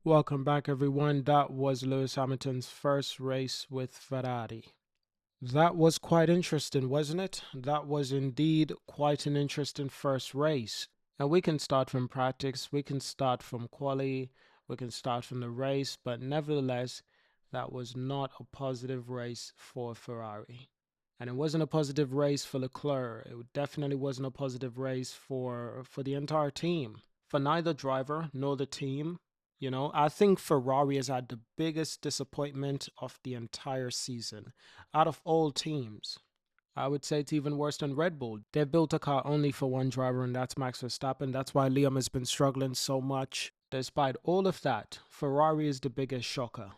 Welcome back, everyone. That was Lewis Hamilton's first race with Ferrari. That was quite interesting, wasn't it? That was indeed quite an interesting first race. And we can start from practice, we can start from quali, we can start from the race, but nevertheless, that was not a positive race for Ferrari. And it wasn't a positive race for Leclerc. It definitely wasn't a positive race for the entire team. For neither driver nor the team. I think Ferrari has had the biggest disappointment of the entire season out of all teams. I would say it's even worse than Red Bull. They've built a car only for one driver, and that's Max Verstappen. That's why Liam has been struggling so much. Despite all of that, Ferrari is the biggest shocker.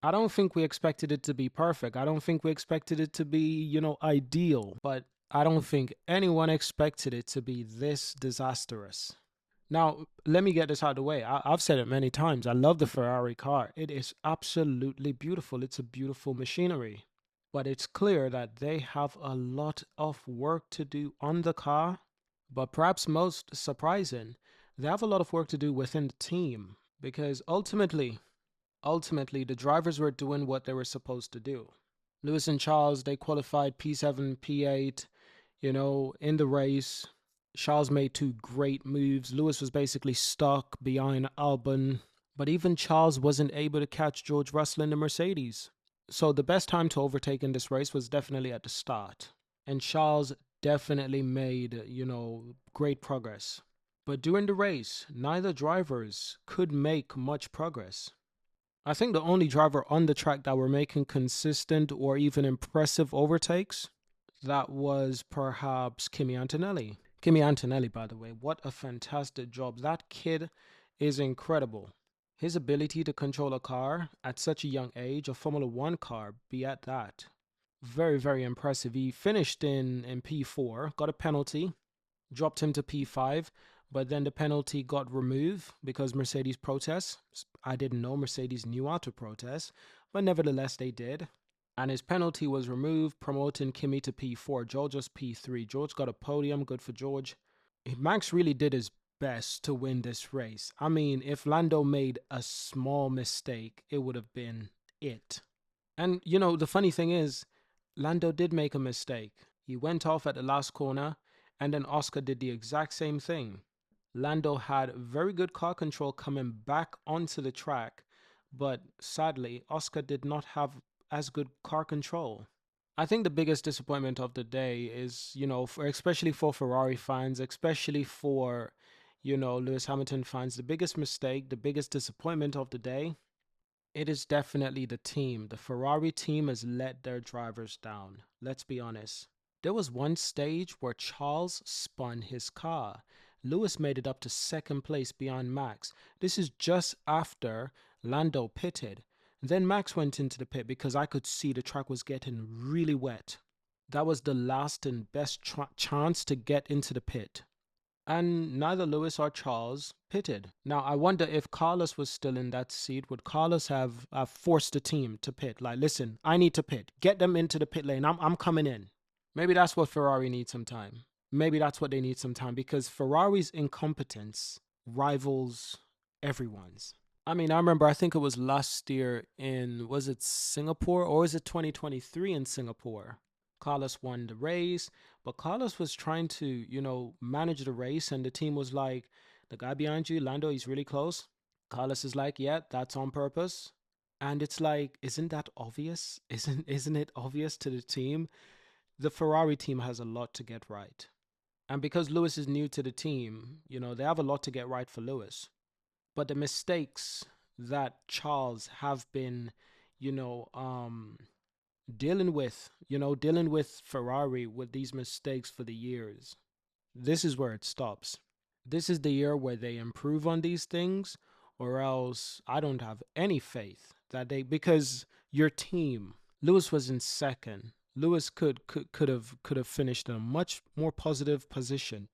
I don't think we expected it to be perfect. I don't think we expected it to be, ideal. But I don't think anyone expected it to be this disastrous. Now, let me get this out of the way. I've said it many times. I love the Ferrari car. It is absolutely beautiful. It's a beautiful machinery. But it's clear that they have a lot of work to do on the car. But perhaps most surprising, they have a lot of work to do within the team. Because ultimately, the drivers were doing what they were supposed to do. Lewis and Charles, they qualified P7, P8, in the race. Charles made two great moves. Lewis was basically stuck behind Albon, but even Charles wasn't able to catch George Russell in the Mercedes. So the best time to overtake in this race was definitely at the start. And Charles definitely made, great progress. But during the race, neither drivers could make much progress. I think the only driver on the track that were making consistent or even impressive overtakes, that was perhaps Kimi Antonelli. Kimi Antonelli, by the way, what a fantastic job. That kid is incredible. His ability to control a car at such a young age, a Formula One car, be at that. Very, very impressive. He finished in P4, got a penalty, dropped him to P5, but then the penalty got removed because Mercedes protests. I didn't know Mercedes knew how to protest, but nevertheless they did. And his penalty was removed, promoting Kimi to P4. George was P3. George got a podium, good for George. Max really did his best to win this race. I mean, if Lando made a small mistake, it would have been it. And, the funny thing is, Lando did make a mistake. He went off at the last corner, and then Oscar did the exact same thing. Lando had very good car control coming back onto the track, but sadly, Oscar did not have as good car control. I think the biggest disappointment of the day is, especially for Ferrari fans, especially for, Lewis Hamilton fans, the biggest mistake, the biggest disappointment of the day, it is definitely the team. The Ferrari team has let their drivers down. Let's be honest. There was one stage where Charles spun his car. Lewis made it up to second place behind Max. This is just after Lando pitted. Then Max went into the pit because I could see the track was getting really wet. That was the last and best chance to get into the pit. And neither Lewis or Charles pitted. Now, I wonder if Carlos was still in that seat, would Carlos have forced the team to pit? Like, listen, I need to pit. Get them into the pit lane. I'm coming in. Maybe that's what Ferrari needs some time. Maybe that's what they need some time because Ferrari's incompetence rivals everyone's. I mean, I remember, I think it was last year was it Singapore or was it 2023 in Singapore? Carlos won the race, but Carlos was trying to, manage the race, and the team was like, the guy behind you, Lando, he's really close. Carlos is like, yeah, that's on purpose. And it's like, isn't that obvious? Isn't it obvious to the team? The Ferrari team has a lot to get right. And because Lewis is new to the team, they have a lot to get right for Lewis. But the mistakes that Charles have been, you know, um, dealing with Ferrari with these mistakes for the years, this is where it stops. This is the year where they improve on these things, or else I don't have any faith that because your team, Lewis was in second. Lewis could have finished in a much more positive position.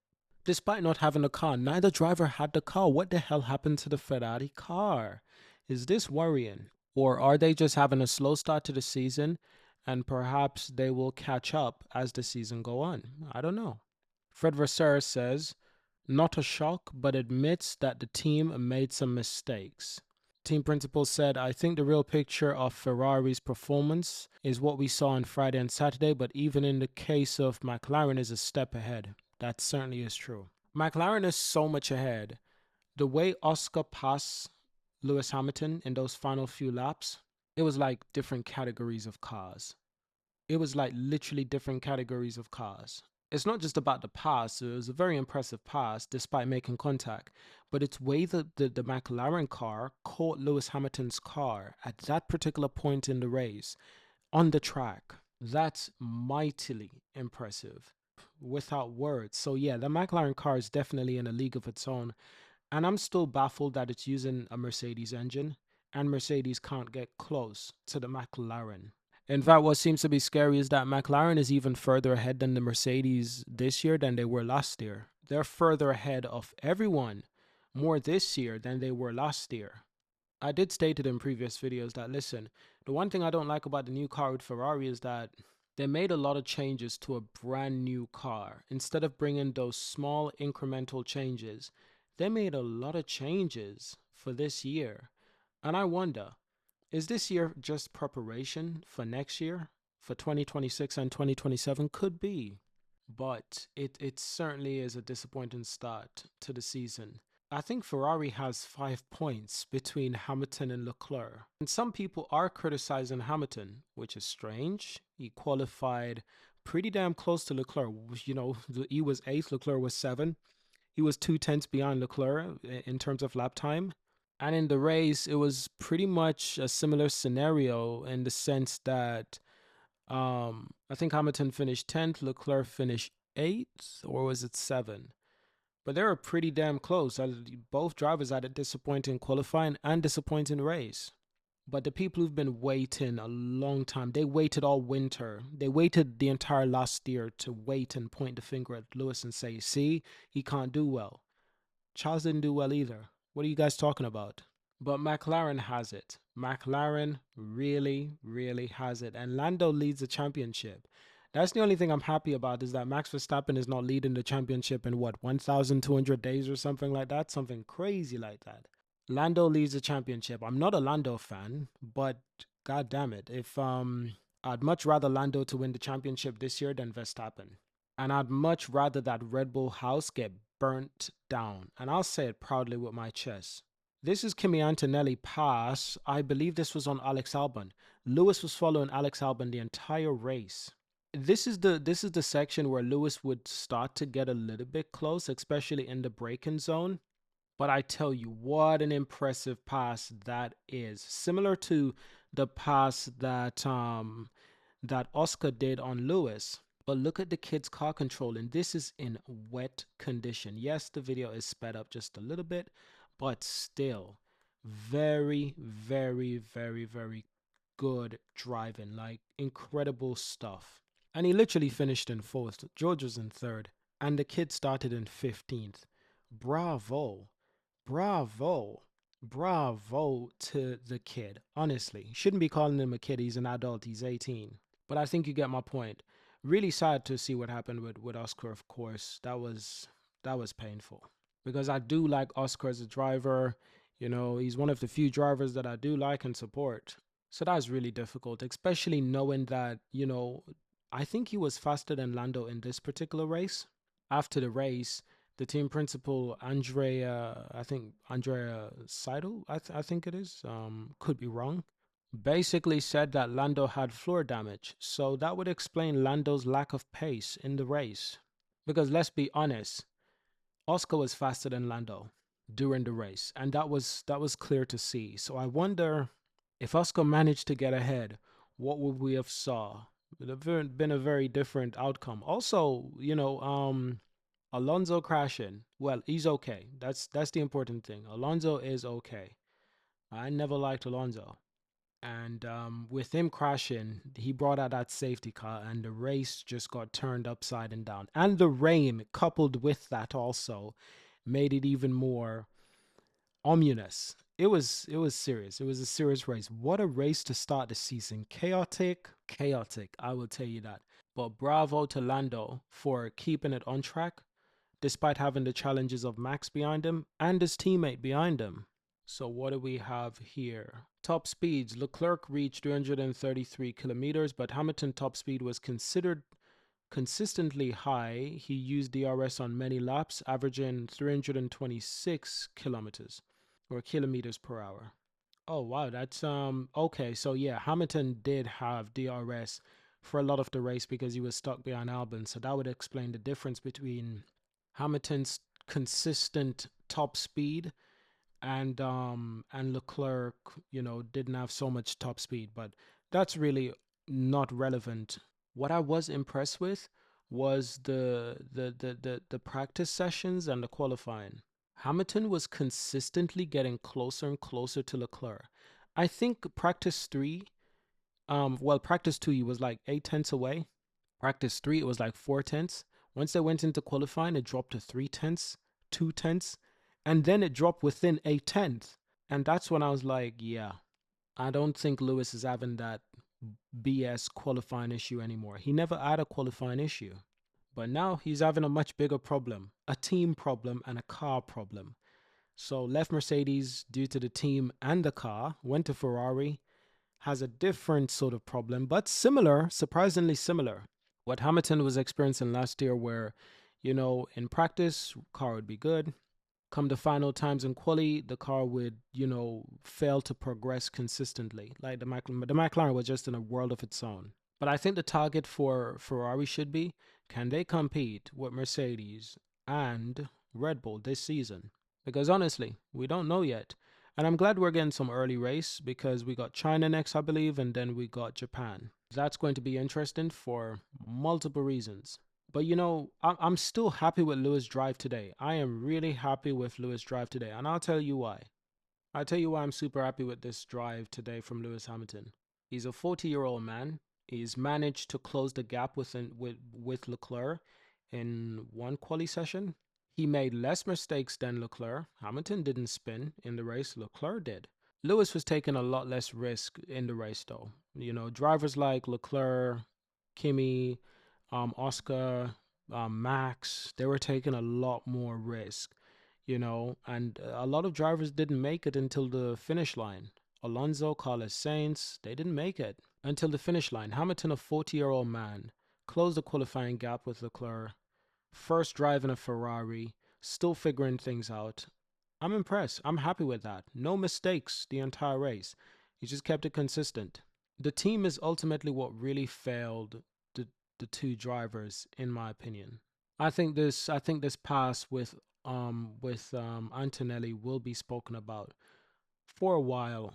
Despite not having a car, neither driver had the car. What the hell happened to the Ferrari car? Is this worrying? Or are they just having a slow start to the season and perhaps they will catch up as the season go on? I don't know. Fred Vasseur says, not a shock, but admits that the team made some mistakes. Team principal said, I think the real picture of Ferrari's performance is what we saw on Friday and Saturday, but even in the case of McLaren is a step ahead. That certainly is true. McLaren is so much ahead. The way Oscar passed Lewis Hamilton in those final few laps, it was like different categories of cars. It was like literally different categories of cars. It's not just about the pass. It was a very impressive pass despite making contact, but it's way that the McLaren car caught Lewis Hamilton's car at that particular point in the race on the track. That's mightily impressive without words. So yeah, the McLaren car is definitely in a league of its own. And I'm still baffled that it's using a Mercedes engine and Mercedes can't get close to the McLaren. In fact, what seems to be scary is that McLaren is even further ahead than the Mercedes this year than they were last year. They're further ahead of everyone more this year than they were last year. I did state it in previous videos that, listen, the one thing I don't like about the new car with Ferrari is that they made a lot of changes to a brand new car. Instead of bringing those small incremental changes, they made a lot of changes for this year. And I wonder, is this year just preparation for next year? For 2026 and 2027? Could be. But it certainly is a disappointing start to the season. I think Ferrari has 5 points between Hamilton and Leclerc. And some people are criticizing Hamilton, which is strange. He qualified pretty damn close to Leclerc. You know, he was 8th, Leclerc was 7th. He was 2 tenths behind Leclerc in terms of lap time. And in the race, it was pretty much a similar scenario in the sense that I think Hamilton finished 10th, Leclerc finished 8th, or was it 7th? But they were pretty damn close. Both drivers had a disappointing qualifying and disappointing race. But the people who've been waiting a long time, they waited all winter. They waited the entire last year to wait and point the finger at Lewis and say, see, he can't do well. Charles didn't do well either. What are you guys talking about? But McLaren has it. McLaren really, really has it. And Lando leads the championship. That's the only thing I'm happy about is that Max Verstappen is not leading the championship in what, 1,200 days or something like that? Something crazy like that. Lando leads the championship. I'm not a Lando fan, but god damn it. If I'd much rather Lando to win the championship this year than Verstappen. And I'd much rather that Red Bull house get burnt down. And I'll say it proudly with my chest. This is Kimi Antonelli pass. I believe this was on Alex Albon. Lewis was following Alex Albon the entire race. This is the section where Lewis would start to get a little bit close, especially in the braking zone. But I tell you, what an impressive pass that is. Similar to the pass that that Oscar did on Lewis. But look at the kid's car control, and this is in wet condition. Yes, the video is sped up just a little bit, but still very, very, very, very good driving. Like, incredible stuff. And he literally finished in 4th. George was in 3rd. And the kid started in 15th. Bravo. Bravo. Bravo to the kid. Honestly, shouldn't be calling him a kid. He's an adult. He's 18. But I think you get my point. Really sad to see what happened with Oscar, of course. That was painful. Because I do like Oscar as a driver. You know, he's one of the few drivers that I do like and support. So that's really difficult, especially knowing that, you know, I think he was faster than Lando in this particular race. After the race, the team principal, Andrea Seidel, I think it is, could be wrong, basically said that Lando had floor damage. So that would explain Lando's lack of pace in the race. Because let's be honest, Oscar was faster than Lando during the race, and that was clear to see. So I wonder if Oscar managed to get ahead, what would we have saw? It would have been a very different outcome. Also, you know, Alonso crashing. Well, he's okay. That's the important thing. Alonso is okay. I never liked Alonso. And with him crashing, he brought out that safety car, and the race just got turned upside and down. And the rain, coupled with that, also made it even more ominous. It was serious. It was a serious race. What a race to start the season. Chaotic, I will tell you that. But bravo to Lando for keeping it on track, despite having the challenges of Max behind him and his teammate behind him. So what do we have here? Top speeds. Leclerc reached 333 kilometers, but Hamilton's top speed was considered consistently high. He used DRS on many laps, averaging 326 kilometers or kilometers per hour. Oh wow, that's okay. So yeah, Hamilton did have DRS for a lot of the race because he was stuck behind Albon. So that would explain the difference between Hamilton's consistent top speed and Leclerc, didn't have so much top speed, but that's really not relevant. What I was impressed with was the practice sessions and the qualifying. Hamilton was consistently getting closer and closer to Leclerc. I think practice 3, practice 2 he was like 8 tenths away. Practice 3 it was like 4 tenths. Once they went into qualifying, it dropped to 3 tenths, 2 tenths, and then it dropped within 8 tenths. And that's when I was like, yeah, I don't think Lewis is having that BS qualifying issue anymore. He never had a qualifying issue. But now he's having a much bigger problem, a team problem and a car problem. So left Mercedes due to the team and the car, went to Ferrari, has a different sort of problem, but similar, surprisingly similar. What Hamilton was experiencing last year, where, in practice, car would be good. Come the final times in quali, the car would, fail to progress consistently. Like the McLaren was just in a world of its own. But I think the target for Ferrari should be, can they compete with Mercedes and Red Bull this season? Because honestly, we don't know yet. And I'm glad we're getting some early race because we got China next, I believe, and then we got Japan. That's going to be interesting for multiple reasons. But I'm still happy with Lewis' drive today. I am really happy with Lewis' drive today, and I'll tell you why. I'll tell you why I'm super happy with this drive today from Lewis Hamilton. He's a 40-year-old man. He's managed to close the gap with Leclerc in one quali session. He made less mistakes than Leclerc. Hamilton didn't spin in the race. Leclerc did. Lewis was taking a lot less risk in the race, though. Drivers like Leclerc, Kimi, Oscar, Max, they were taking a lot more risk, and a lot of drivers didn't make it until the finish line. Alonso, Carlos Sainz, they didn't make it until the finish line. Hamilton, a 40-year-old man, closed the qualifying gap with Leclerc, first drive in a Ferrari, still figuring things out. I'm impressed. I'm happy with that. No mistakes the entire race. He just kept it consistent. The team is ultimately what really failed the two drivers, in my opinion. I think this pass with Antonelli will be spoken about for a while.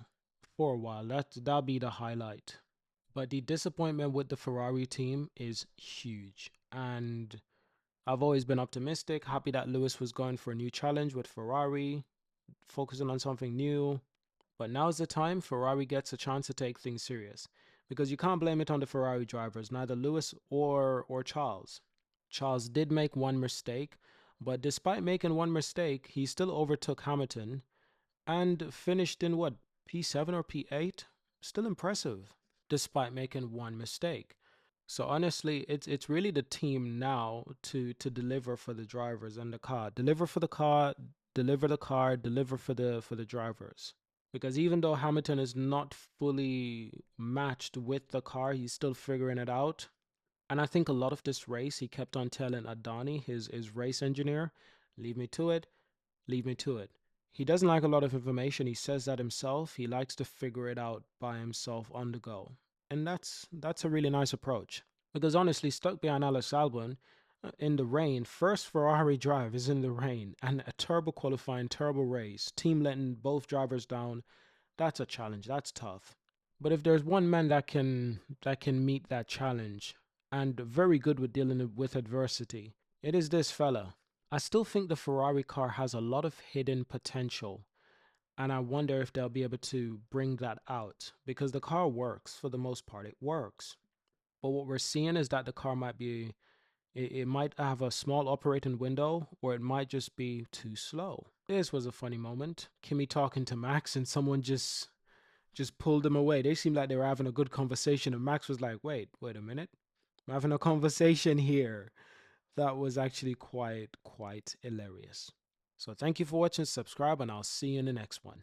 For a while. That'll be the highlight. But the disappointment with the Ferrari team is huge. And I've always been optimistic, happy that Lewis was going for a new challenge with Ferrari, focusing on something new. But now's the time Ferrari gets a chance to take things serious. Because you can't blame it on the Ferrari drivers, neither Lewis or Charles. Charles did make one mistake, but despite making one mistake, he still overtook Hamilton and finished in what, P7 or P8? Still impressive, despite making one mistake. So honestly, it's really the team now to deliver for the drivers and the car. Deliver for the car, deliver the car, deliver for the drivers. Because even though Hamilton is not fully matched with the car, he's still figuring it out. And I think a lot of this race, he kept on telling Adani, his race engineer, leave me to it, leave me to it. He doesn't like a lot of information. He says that himself. He likes to figure it out by himself on the go. And that's a really nice approach. Because honestly, stuck behind Alex Albon in the rain, first Ferrari drive is in the rain, and a turbo qualifying, turbo race, team letting both drivers down, that's a challenge. That's tough. But if there's one man that can meet that challenge and very good with dealing with adversity, it is this fella. I still think the Ferrari car has a lot of hidden potential, and I wonder if they'll be able to bring that out because the car works for the most part. It works. But what we're seeing is that the car it might have a small operating window, or it might just be too slow. This was a funny moment. Kimi talking to Max and someone just pulled them away. They seemed like they were having a good conversation, and Max was like, wait a minute. I'm having a conversation here. That was actually quite hilarious. So thank you for watching, subscribe, and I'll see you in the next one.